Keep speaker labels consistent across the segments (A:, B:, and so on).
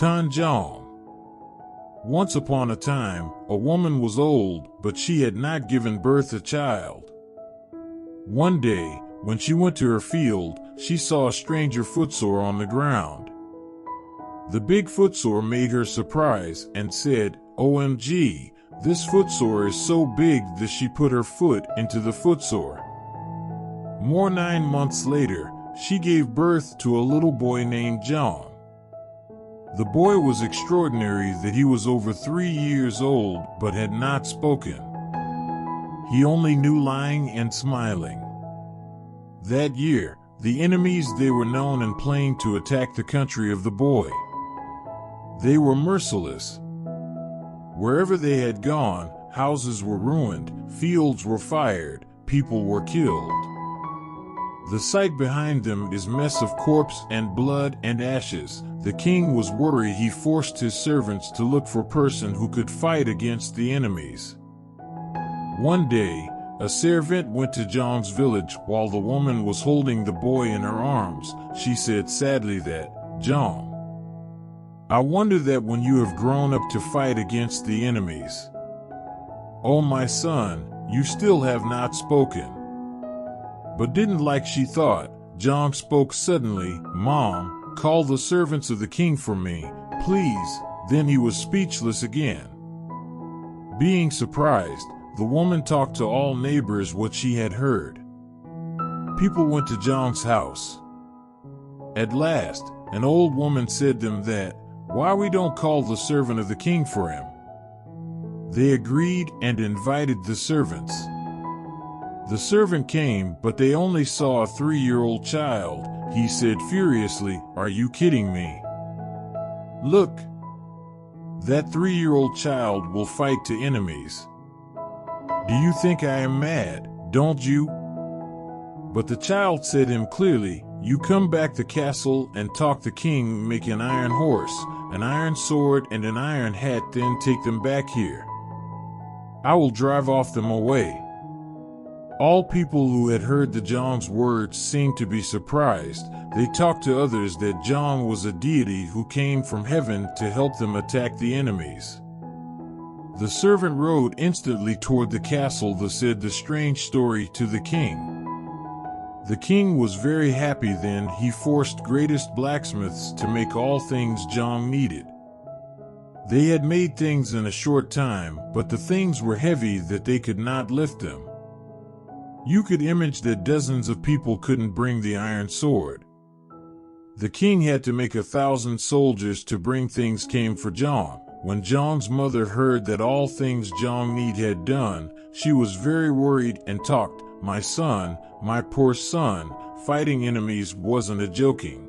A: Thanh Giong. Once upon a time, a woman was old, but she had not given birth a child. One day, when she went to her field, she saw a stranger footsore on the ground. The big footsore made her surprised and said, "OMG, this footsore is so big that she put her foot into the footsore." 9 months later, she gave birth to a little boy named John. The boy was extraordinary that he was over 3 years old but had not spoken. He only knew lying and smiling. That year, the enemies they were known and planned to attack the country of the boy. They were merciless. Wherever they had gone, houses were ruined, fields were fired, people were killed. The sight behind them is mess of corpse and blood and ashes. The king was worried. He forced his servants to look for a person who could fight against the enemies. One day, a servant went to Zhang's village while the woman was holding the boy in her arms. She said sadly that, "Zhang, I wonder that when you have grown up to fight against the enemies, oh my son, you still have not spoken." But didn't like she thought, Zhang spoke suddenly, "Mom, call the servants of the king for me, please." Then he was speechless again. Being surprised, the woman talked to all neighbors what she had heard. People went to Zhang's house. At last, an old woman said to them that, "Why we don't call the servant of the king for him?" They agreed and invited the servants. The servant came, but they only saw a 3-year-old child. He said furiously, "Are you kidding me? Look, that 3-year-old child will fight to enemies. Do you think I am mad, don't you?" But the child said him clearly, "You come back to castle and talk the king, make an iron horse, an iron sword and an iron hat, then take them back here. I will drive off them away." All people who had heard the Zhang's words seemed to be surprised. They talked to others that Zhang was a deity who came from heaven to help them attack the enemies. The servant rode instantly toward the castle that said the strange story to the king. The king was very happy. Then he forced greatest blacksmiths to make all things Zhang needed. They had made things in a short time, but the things were heavy that they could not lift them. You could imagine that dozens of people couldn't bring the iron sword. The king had to make 1,000 soldiers to bring things came for Zhang. When Zhang's mother heard that all things Zhang need had done, she was very worried and talked, "My son, my poor son, fighting enemies wasn't a joking."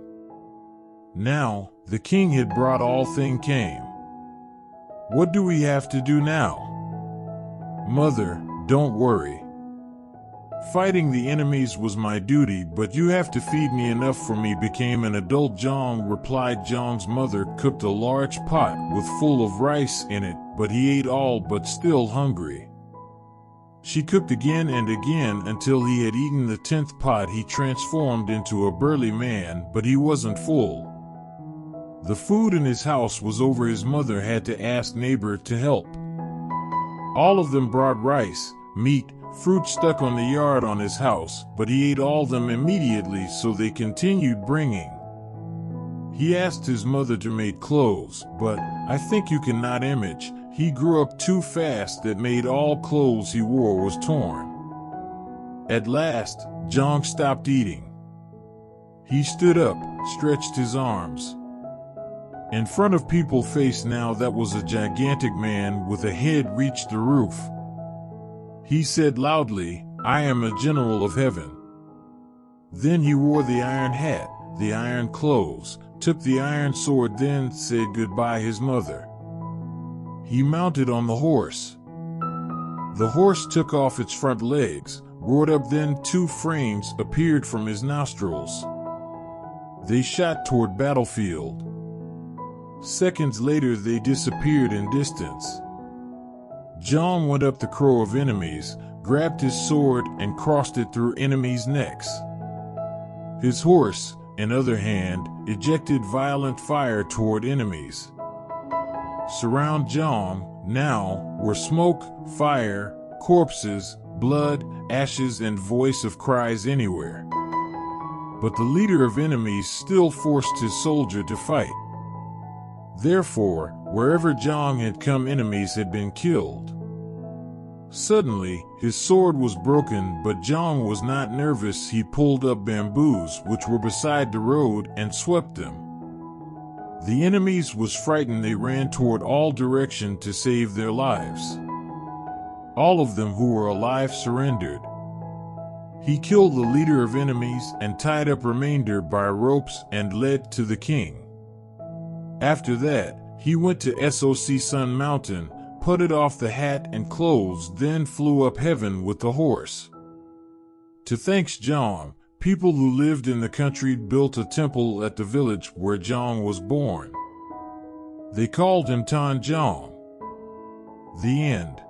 A: Now, the king had brought all thing came. "What do we have to do now?" "Mother, don't worry. Fighting the enemies was my duty, but you have to feed me enough for me became an adult." Zhang replied. Zhang's mother cooked a large pot with full of rice in it, but he ate all but still hungry. She cooked again and again until he had eaten the 10th pot. He transformed into a burly man, but he wasn't full. The food in his house was over. His mother had to ask neighbor to help. All of them brought rice, meat, fruit stuck on the yard on his house, but he ate all them immediately, so they continued bringing. He asked his mother to make clothes, but I think you cannot imagine. He grew up too fast that made all clothes he wore was torn. At last, Zhang stopped eating. He stood up, stretched his arms. In front of people's face now, that was a gigantic man with a head reached the roof. He said loudly, "I am a general of heaven." Then he wore the iron hat, the iron clothes, took the iron sword, then said goodbye his mother. He mounted on the horse. The horse took off its front legs, roared up, then 2 frames appeared from his nostrils. They shot toward battlefield. Seconds later they disappeared in distance. Zhang went up the row of enemies, grabbed his sword and crossed it through enemies' necks. His horse, on other hand, ejected violent fire toward enemies. Surround Giong now were smoke, fire, corpses, blood, ashes, and voice of cries anywhere. But the leader of enemies still forced his soldier to fight. Therefore, wherever Giong had come, enemies had been killed. Suddenly, his sword was broken, but Giong was not nervous. He pulled up bamboos which were beside the road and swept them. The enemies was frightened. They ran toward all directions to save their lives. All of them who were alive surrendered. He killed the leader of enemies and tied up remainder by ropes and led to the king. After that, he went to Soc Sun Mountain, putted off the hat and clothes, then flew up heaven with the horse. To thank Giong, people who lived in the country built a temple at the village where Giong was born. They called him Thanh Giong. The end.